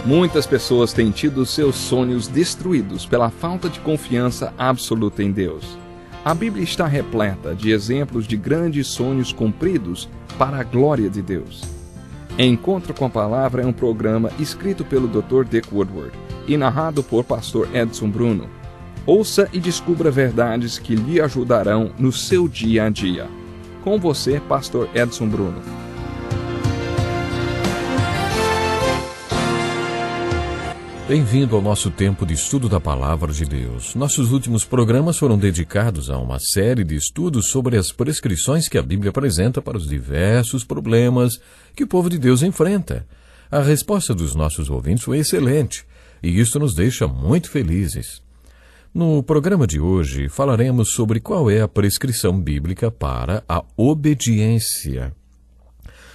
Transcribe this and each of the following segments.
Muitas pessoas têm tido seus sonhos destruídos pela falta de confiança absoluta em Deus. A Bíblia está repleta de exemplos de grandes sonhos cumpridos para a glória de Deus. Encontro com a Palavra é um programa escrito pelo Dr. Dick Woodward e narrado por Pastor Edson Bruno. Ouça e descubra verdades que lhe ajudarão no seu dia a dia. Com você, Pastor Edson Bruno. Bem-vindo ao nosso tempo de estudo da Palavra de Deus. Nossos últimos programas foram dedicados a uma série de estudos sobre as prescrições que a Bíblia apresenta para os diversos problemas que o povo de Deus enfrenta. A resposta dos nossos ouvintes foi excelente, e isso nos deixa muito felizes. No programa de hoje, falaremos sobre qual é a prescrição bíblica para a obediência.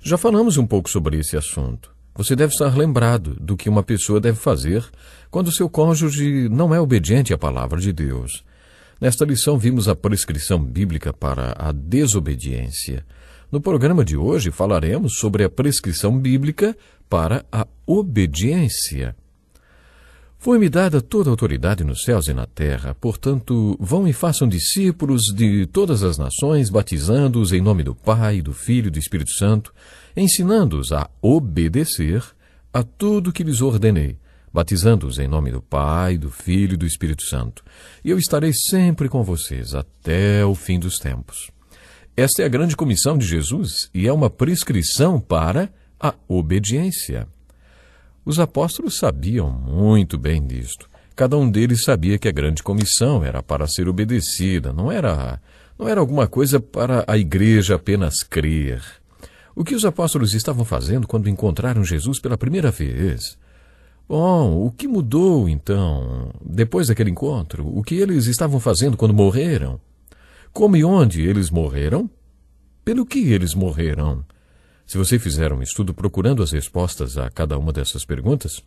Já falamos um pouco sobre esse assunto. Você deve estar lembrado do que uma pessoa deve fazer quando seu cônjuge não é obediente à palavra de Deus. Nesta lição, vimos a prescrição bíblica para a desobediência. No programa de hoje, falaremos sobre a prescrição bíblica para a obediência. Foi-me dada toda a autoridade nos céus e na terra, portanto, vão e façam discípulos de todas as nações, batizando-os em nome do Pai, do Filho e do Espírito Santo, ensinando-os a obedecer a tudo que lhes ordenei, batizando-os em nome do Pai, do Filho e do Espírito Santo. E eu estarei sempre com vocês até o fim dos tempos. Esta é a grande comissão de Jesus e é uma prescrição para a obediência. Os apóstolos sabiam muito bem disto. Cada um deles sabia que a grande comissão era para ser obedecida, não era alguma coisa para a igreja apenas crer. O que os apóstolos estavam fazendo quando encontraram Jesus pela primeira vez? Bom, o que mudou, então, depois daquele encontro? O que eles estavam fazendo quando morreram? Como e onde eles morreram? Pelo que eles morreram? Se você fizer um estudo procurando as respostas a cada uma dessas perguntas,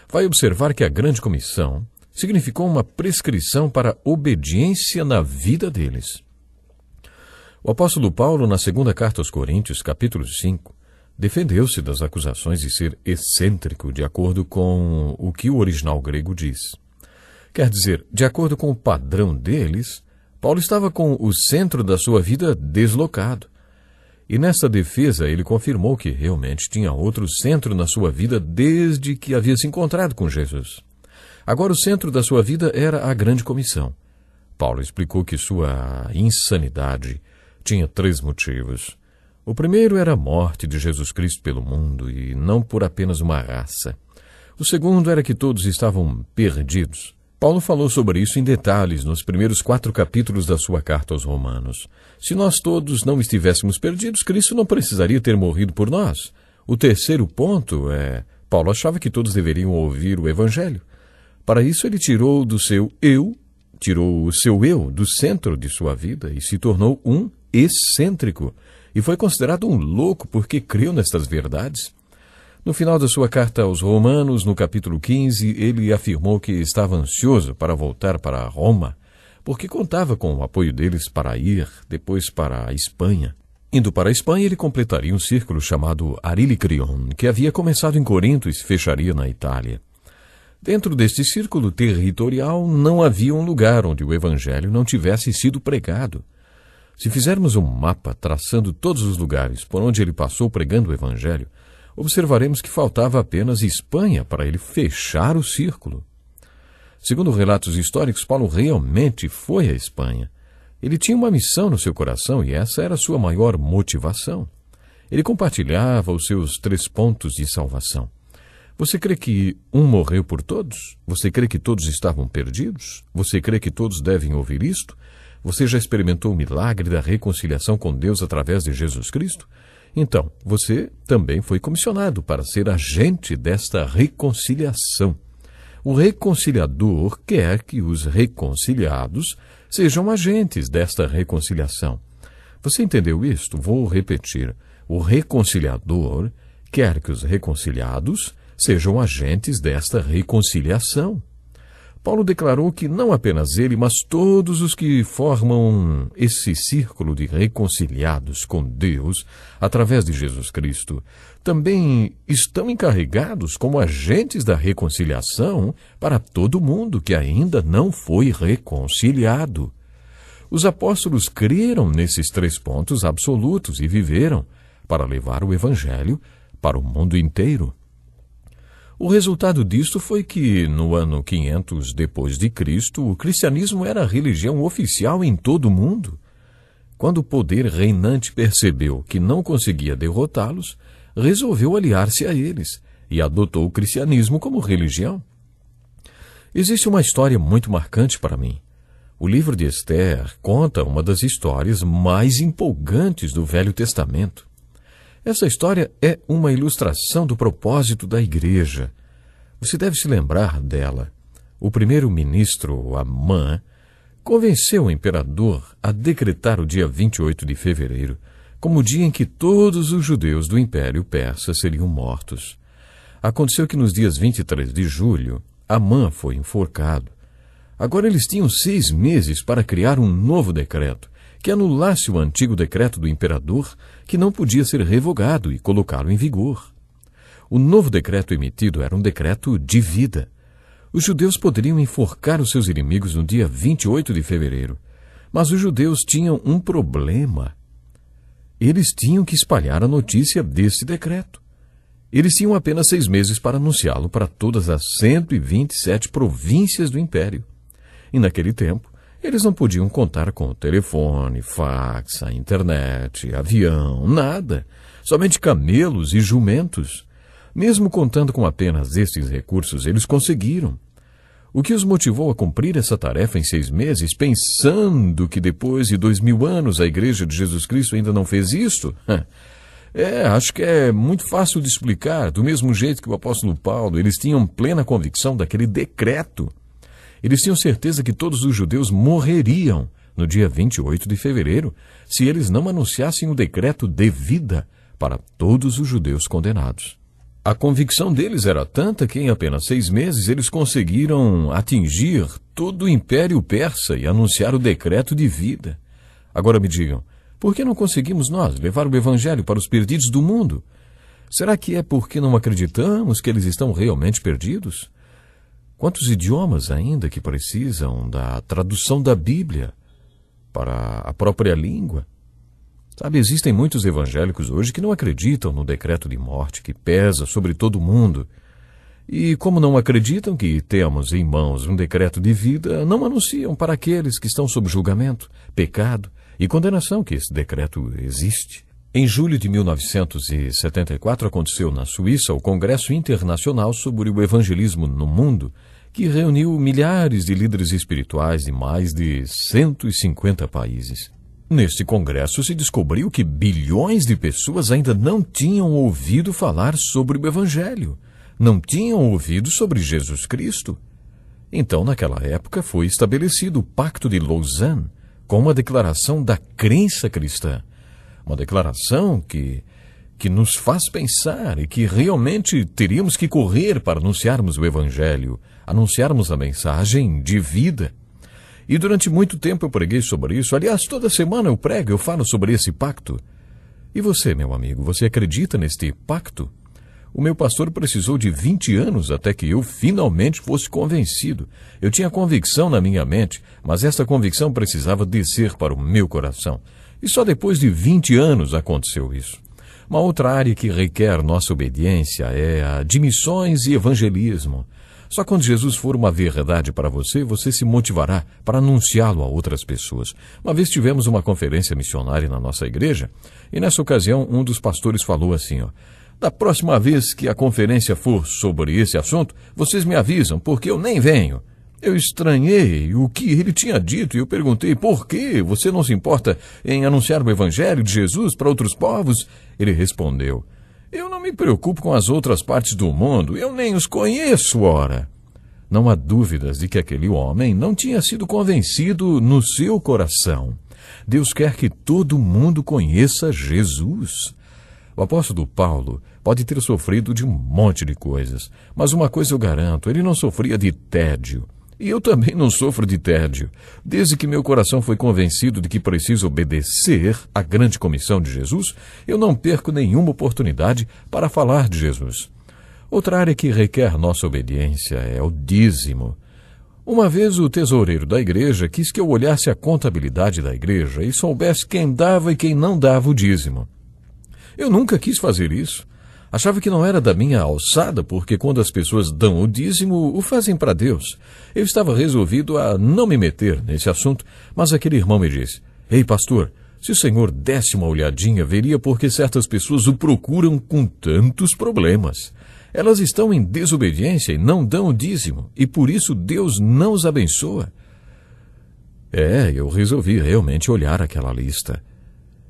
vai observar que a grande comissão significou uma prescrição para a obediência na vida deles. O apóstolo Paulo, na segunda carta aos Coríntios, capítulo 5, defendeu-se das acusações de ser excêntrico, de acordo com o que o original grego diz. Quer dizer, de acordo com o padrão deles, Paulo estava com o centro da sua vida deslocado. E nessa defesa ele confirmou que realmente tinha outro centro na sua vida desde que havia se encontrado com Jesus. Agora o centro da sua vida era a grande comissão. Paulo explicou que sua insanidade tinha 3 motivos. O primeiro era a morte de Jesus Cristo pelo mundo e não por apenas uma raça. O segundo era que todos estavam perdidos. Paulo falou sobre isso em detalhes nos primeiros 4 capítulos da sua carta aos Romanos. Se nós todos não estivéssemos perdidos, Cristo não precisaria ter morrido por nós. O terceiro ponto é: Paulo achava que todos deveriam ouvir o Evangelho. Para isso ele tirou o seu eu do centro de sua vida e se tornou um excêntrico. E foi considerado um louco porque creu nestas verdades. No final da sua carta aos Romanos, no capítulo 15, ele afirmou que estava ansioso para voltar para Roma, porque contava com o apoio deles para ir depois para a Espanha. Indo para a Espanha, ele completaria um círculo chamado Arilicrion, que havia começado em Corinto e se fecharia na Itália. Dentro deste círculo territorial, não havia um lugar onde o Evangelho não tivesse sido pregado. Se fizermos um mapa traçando todos os lugares por onde ele passou pregando o Evangelho, observaremos que faltava apenas Espanha para ele fechar o círculo. Segundo relatos históricos, Paulo realmente foi à Espanha. Ele tinha uma missão no seu coração e essa era a sua maior motivação. Ele compartilhava os seus 3 pontos de salvação. Você crê que um morreu por todos? Você crê que todos estavam perdidos? Você crê que todos devem ouvir isto? Você já experimentou o milagre da reconciliação com Deus através de Jesus Cristo? Então, você também foi comissionado para ser agente desta reconciliação. O reconciliador quer que os reconciliados sejam agentes desta reconciliação. Você entendeu isto? Vou repetir. O reconciliador quer que os reconciliados sejam agentes desta reconciliação. Paulo declarou que não apenas ele, mas todos os que formam esse círculo de reconciliados com Deus através de Jesus Cristo também estão encarregados como agentes da reconciliação para todo mundo que ainda não foi reconciliado. Os apóstolos creram nesses 3 pontos absolutos e viveram para levar o Evangelho para o mundo inteiro. O resultado disto foi que, no ano 500 depois de Cristo, o cristianismo era a religião oficial em todo o mundo. Quando o poder reinante percebeu que não conseguia derrotá-los, resolveu aliar-se a eles e adotou o cristianismo como religião. Existe uma história muito marcante para mim. O livro de Esther conta uma das histórias mais empolgantes do Velho Testamento. Essa história é uma ilustração do propósito da igreja. Você deve se lembrar dela. O primeiro-ministro Amã convenceu o imperador a decretar o dia 28 de fevereiro como o dia em que todos os judeus do Império Persa seriam mortos. Aconteceu que nos dias 23 de julho, Amã foi enforcado. Agora eles tinham 6 meses para criar um novo decreto, que anulasse o antigo decreto do imperador, que não podia ser revogado, e colocá-lo em vigor. O novo decreto emitido era um decreto de vida. Os judeus poderiam enforcar os seus inimigos no dia 28 de fevereiro, mas os judeus tinham um problema. Eles tinham que espalhar a notícia desse decreto. Eles tinham apenas 6 meses para anunciá-lo para todas as 127 províncias do império. E naquele tempo, eles não podiam contar com o telefone, fax, a internet, avião, nada. Somente camelos e jumentos. Mesmo contando com apenas estes recursos, eles conseguiram. O que os motivou a cumprir essa tarefa em 6 meses, pensando que depois de 2000 anos a Igreja de Jesus Cristo ainda não fez isto? Acho que é muito fácil de explicar. Do mesmo jeito que o apóstolo Paulo, eles tinham plena convicção daquele decreto. Eles tinham certeza que todos os judeus morreriam no dia 28 de fevereiro se eles não anunciassem o decreto de vida para todos os judeus condenados. A convicção deles era tanta que em apenas 6 meses eles conseguiram atingir todo o Império Persa e anunciar o decreto de vida. Agora me digam, por que não conseguimos nós levar o Evangelho para os perdidos do mundo? Será que é porque não acreditamos que eles estão realmente perdidos? Quantos idiomas ainda que precisam da tradução da Bíblia para a própria língua? Sabe, existem muitos evangélicos hoje que não acreditam no decreto de morte que pesa sobre todo mundo. E como não acreditam que temos em mãos um decreto de vida, não anunciam para aqueles que estão sob julgamento, pecado e condenação que esse decreto existe. Em julho de 1974 aconteceu na Suíça o Congresso Internacional sobre o Evangelismo no Mundo, que reuniu milhares de líderes espirituais de mais de 150 países. Neste congresso se descobriu que bilhões de pessoas ainda não tinham ouvido falar sobre o Evangelho, não tinham ouvido sobre Jesus Cristo. Então, naquela época, foi estabelecido o Pacto de Lausanne, com uma declaração da crença cristã. Uma declaração que nos faz pensar e que realmente teríamos que correr para anunciarmos o Evangelho, anunciarmos a mensagem de vida. E durante muito tempo eu preguei sobre isso. Aliás, toda semana eu prego, eu falo sobre esse pacto. E você, meu amigo, você acredita neste pacto? O meu pastor precisou de 20 anos até que eu finalmente fosse convencido. Eu tinha convicção na minha mente, mas essa convicção precisava descer para o meu coração. E só depois de 20 anos aconteceu isso. Uma outra área que requer nossa obediência é a de missões e evangelismo. Só quando Jesus for uma verdade para você, você se motivará para anunciá-lo a outras pessoas. Uma vez tivemos uma conferência missionária na nossa igreja, e nessa ocasião um dos pastores falou assim, da próxima vez que a conferência for sobre esse assunto, vocês me avisam, porque eu nem venho. Eu estranhei o que ele tinha dito e eu perguntei, por que você não se importa em anunciar o Evangelho de Jesus para outros povos? Ele respondeu, eu não me preocupo com as outras partes do mundo, eu nem os conheço, ora. Não há dúvidas de que aquele homem não tinha sido convencido no seu coração. Deus quer que todo mundo conheça Jesus. O apóstolo Paulo pode ter sofrido de um monte de coisas, mas uma coisa eu garanto, ele não sofria de tédio. E eu também não sofro de tédio. Desde que meu coração foi convencido de que preciso obedecer à grande comissão de Jesus, eu não perco nenhuma oportunidade para falar de Jesus. Outra área que requer nossa obediência é o dízimo. Uma vez o tesoureiro da igreja quis que eu olhasse a contabilidade da igreja e soubesse quem dava e quem não dava o dízimo. Eu nunca quis fazer isso. Achava que não era da minha alçada, porque quando as pessoas dão o dízimo, o fazem para Deus. Eu estava resolvido a não me meter nesse assunto, mas aquele irmão me disse: "Ei, pastor, se o senhor desse uma olhadinha, veria por que certas pessoas o procuram com tantos problemas. Elas estão em desobediência e não dão o dízimo, e por isso Deus não os abençoa." Eu resolvi realmente olhar aquela lista.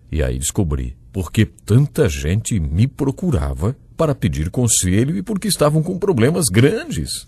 E aí descobri porque tanta gente me procurava para pedir conselho e porque estavam com problemas grandes.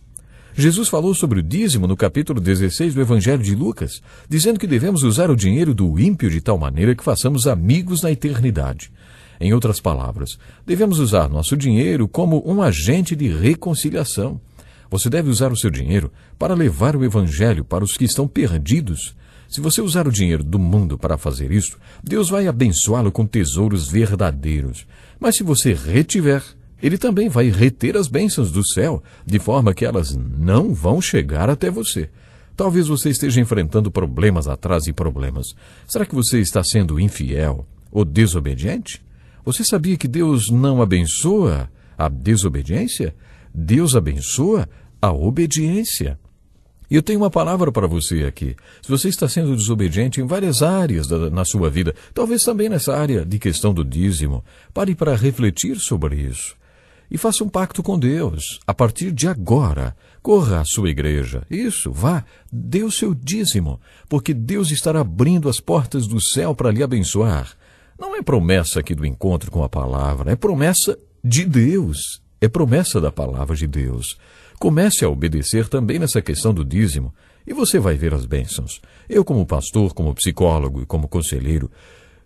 Jesus falou sobre o dízimo no capítulo 16 do Evangelho de Lucas, dizendo que devemos usar o dinheiro do ímpio de tal maneira que façamos amigos na eternidade. Em outras palavras, devemos usar nosso dinheiro como um agente de reconciliação. Você deve usar o seu dinheiro para levar o Evangelho para os que estão perdidos. Se você usar o dinheiro do mundo para fazer isso, Deus vai abençoá-lo com tesouros verdadeiros. Mas se você retiver, Ele também vai reter as bênçãos do céu, de forma que elas não vão chegar até você. Talvez você esteja enfrentando problemas atrás de problemas. Será que você está sendo infiel ou desobediente? Você sabia que Deus não abençoa a desobediência? Deus abençoa a obediência. E eu tenho uma palavra para você aqui. Se você está sendo desobediente em várias áreas na sua vida, talvez também nessa área de questão do dízimo, pare para refletir sobre isso. E faça um pacto com Deus. A partir de agora, corra à sua igreja. Isso, vá, dê o seu dízimo, porque Deus estará abrindo as portas do céu para lhe abençoar. Não é promessa aqui do encontro com a palavra, é promessa de Deus. É promessa da palavra de Deus. Comece a obedecer também nessa questão do dízimo e você vai ver as bênçãos. Eu, como pastor, como psicólogo e como conselheiro,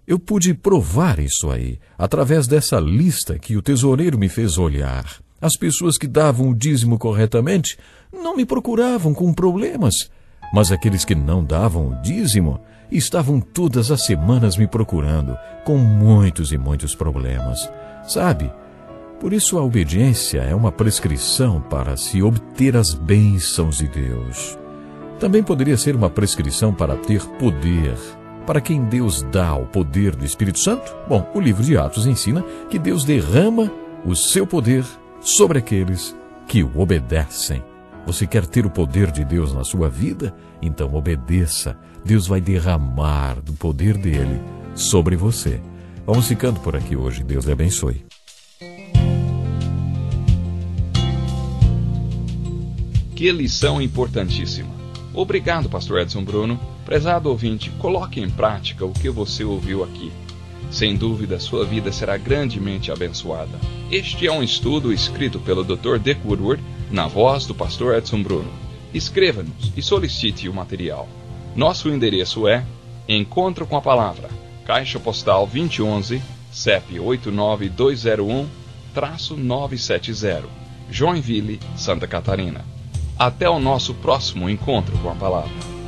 eu pude provar isso aí, através dessa lista que o tesoureiro me fez olhar. As pessoas que davam o dízimo corretamente não me procuravam com problemas, mas aqueles que não davam o dízimo estavam todas as semanas me procurando com muitos e muitos problemas. Sabe? Por isso a obediência é uma prescrição para se obter as bênçãos de Deus. Também poderia ser uma prescrição para ter poder. Para quem Deus dá o poder do Espírito Santo? Bom, o livro de Atos ensina que Deus derrama o seu poder sobre aqueles que o obedecem. Você quer ter o poder de Deus na sua vida? Então obedeça. Deus vai derramar do poder dele sobre você. Vamos ficando por aqui hoje. Deus lhe abençoe. Que lição importantíssima. Obrigado, pastor Edson Bruno. Prezado ouvinte, coloque em prática o que você ouviu aqui. Sem dúvida, sua vida será grandemente abençoada. Este é um estudo escrito pelo Dr. Dick Woodward, na voz do pastor Edson Bruno. Escreva-nos e solicite o material. Nosso endereço é Encontro com a Palavra, Caixa Postal 2011, CEP 89201-970, Joinville, Santa Catarina. Até o nosso próximo encontro com a palavra.